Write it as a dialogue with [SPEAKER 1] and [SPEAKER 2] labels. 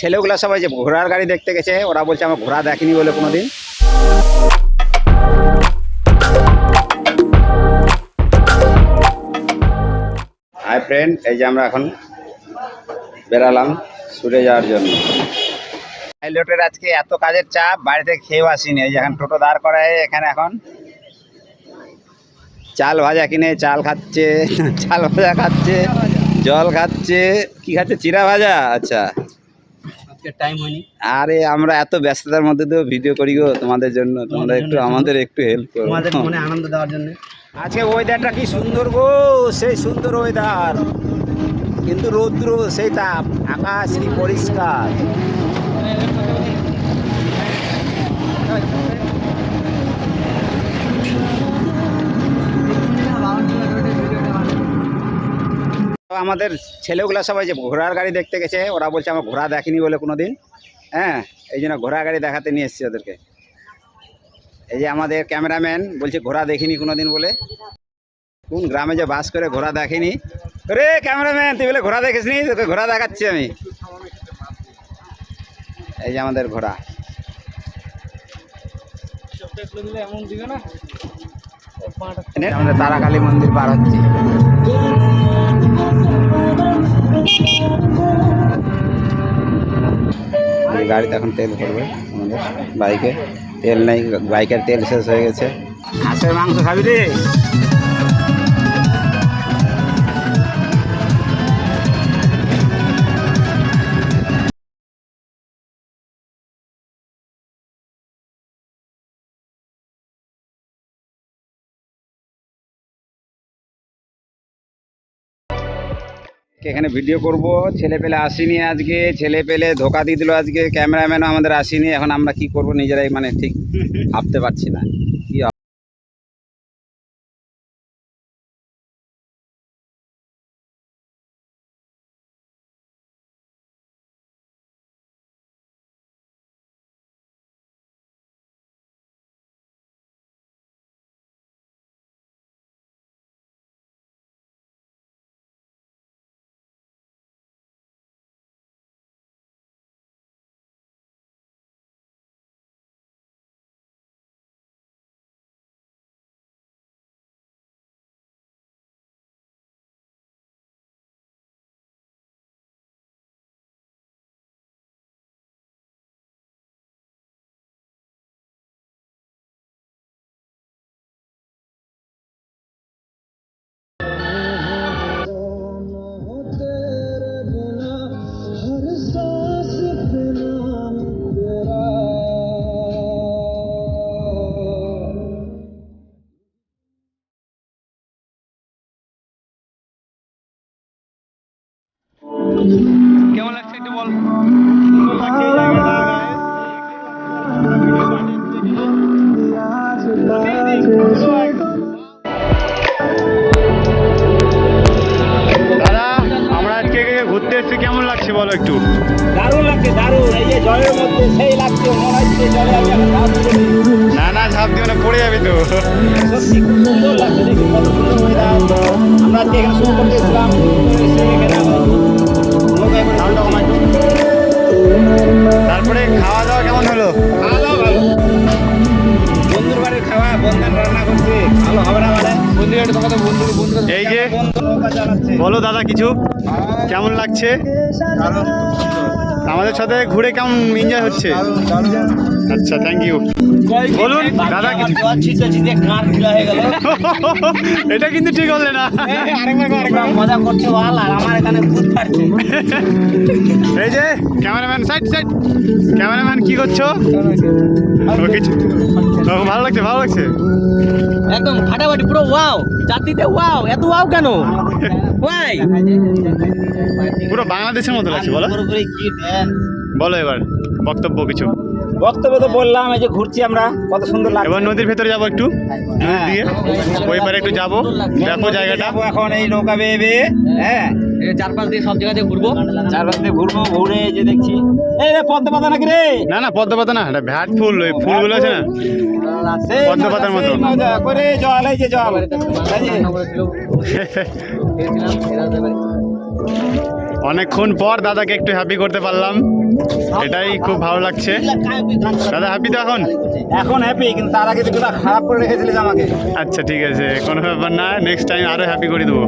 [SPEAKER 1] ছেলেগুলা সবাই যে ঘোড়ার গাড়ি দেখতে গেছে, ওরা বলছে আমার ঘোড়া দেখেনি বলে কোনোদিন। হাই ফ্রেন্ড, এই যে আমরা এখন বেরালাম সুরে যাওয়ার জন্য। পাইলটের আজকে এত কাজের চাপ, বাড়িতে খেয়েও আসিনি। এই যে এখন টোটো দাঁড় করায় এখানে এখন চাল ভাজা কিনে চাল খাচ্ছে, চাল ভাজা খাচ্ছে, জল খাচ্ছে, কি খাচ্ছে, চিরা ভাজা। আচ্ছা,
[SPEAKER 2] টাইম হয়নি।
[SPEAKER 1] আরে আমরা এত ব্যস্ততার মধ্যে তো ভিডিও করি গো তোমাদের জন্য, তোমরা একটু আমাদের একটু হেল্প করো,
[SPEAKER 2] তোমাদের মনে আনন্দ দেওয়ার জন্য।
[SPEAKER 1] আজকে ওয়েদারটা কি সুন্দর গো, সেই সুন্দর ওয়েদার, কিন্তু রৌদ্র সেই তাপ, আকাশ কি পরিষ্কার। আমাদের ছেলেগুলা সবাই যে ঘোড়ার গাড়ি দেখতে গেছে, ওরা বলছে আমার ঘোড়া দেখেনি বলে কোনোদিন। হ্যাঁ, এই জন্য ঘোড়া গাড়ি দেখাতে নিয়ে এসেছি ওদেরকে। এই যে আমাদের ক্যামেরাম্যান বলছে ঘোড়া দেখিনি কোনোদিন বলে। কোন গ্রামে যে বাস করে ঘোড়া দেখেনি। রে ক্যামেরাম্যান, তুই বলে ঘোড়া দেখিসনি, তোকে ঘোড়া দেখাচ্ছি আমি। এই যে আমাদের ঘোড়া। আমাদের তারাকালী মন্দির পার হচ্ছে। এই গাড়িতে এখন তেল ভরবে আমাদের বাইকে, তেল নেই, বাইকের তেল শেষ হয়ে গেছে। হাঁসের মাংস খাবি রে? এখানে ভিডিও করব, ছেলে পেলে আসেনি আজকে, ছেলে পেলে ধোকা দিয়ে দিল আজকে, ক্যামেরাম্যানও আমাদের আসেনি। এখন আমরা কি করব নিজেরাই মানে ঠিক ভাবতে পারছি না কি।
[SPEAKER 2] কেমন লাগছে একটু বল। দাদা, আমরা আজকে ঘুরতে এসেছি, কেমন লাগছে বলো একটু।
[SPEAKER 1] দারুণ লাগছে, দারুণ। এই যে জলের মধ্যে সেই লাগছে, মনে হচ্ছে জলে আমি ঝাঁপ দিয়ে দিই।
[SPEAKER 2] না না, ঝাঁপ দিও না, পড়ে যাবি তো।
[SPEAKER 1] সত্যি খুব সুন্দর লাগছে, দেখি কত সুন্দর ওয়েদার। আমরা আজকে এখানে শুরু করতে এসেছিলাম, এসে এখানে আমরা নৌকায় করে ঠান্ডা কমাই।
[SPEAKER 2] তারপরে খাওয়া দাওয়া কেমন হলো?
[SPEAKER 1] খাওয়া দাওয়া ভালো, বন্ধুর বাড়ির খাওয়া, বন্ধন রান্না করছে, ভালো হবে না মানে।
[SPEAKER 2] এই যে
[SPEAKER 1] বন্ধু নৌকা চালাচ্ছে।
[SPEAKER 2] বলো দাদা কিছু, কেমন লাগছে? আমাদের সাথে ঘুরে কেমন এনজয় হচ্ছে? আচ্ছা, থ্যাংক ইউ। বলুন দাদা কিছু। এটা কিন্তু ঠিক হলে না।
[SPEAKER 1] মজা করছে বল, আর আমার এখানে ভূত পারছে।
[SPEAKER 2] এই যে ক্যামেরাম্যান, সাইড সাইড ক্যামেরাম্যান, কি করছো? ও কিছু, ও ভালো লাগছে, ভালো লাগছে
[SPEAKER 3] একদম ফাটাফাটি পুরো ওয়াও, জাতিতে ওয়াও, এত ওয়াও কেন? ওয়াই
[SPEAKER 2] পুরো বাংলাদেশের মতো লাগছে। বলো বলো এবার বক্তব্য কিছু।
[SPEAKER 1] বক্তব্য তো বললাম, এই যে ঘুরছি আমরা, কত সুন্দর লাগছে।
[SPEAKER 2] এবার নদীর ভেতরে যাবো একটু, নদীর দিয়ে ওই পারে একটু যাবো, দেখো জায়গাটা।
[SPEAKER 1] যাবো এখন এই নৌকা বেয়ে বেয়ে, হ্যাঁ
[SPEAKER 3] চারপাশ দিয়ে সব জায়গাতে ঘুরবো,
[SPEAKER 1] চারপাশ দিয়ে ঘুরবো, ঘুরে যে দেখছি এই রে পদ্ম পাতা নাকি রে?
[SPEAKER 2] না না, পদ্ম পাতা না, এটা ভ্যাট ফুল, ওই ফুলগুলো আছে না
[SPEAKER 1] সেই
[SPEAKER 2] পদ্ম
[SPEAKER 1] মজা,
[SPEAKER 2] পাতার মতো।
[SPEAKER 1] সেই মজা করে জল, এই যে জল, এই যে।
[SPEAKER 2] অনেকক্ষণ পর দাদাকে একটু হ্যাপি করতে পারলাম। এটাই খুব ভালো লাগছে। দাদা হ্যাপি তো এখন?
[SPEAKER 1] এখন হ্যাপি, কিন্তু তার আগে তুই খারাপ করে রেখেছিলিস আমাকে।
[SPEAKER 2] আচ্ছা ঠিক আছে, কোনো ব্যাপার না, নেক্সট টাইম আরো হ্যাপি করে দেবো।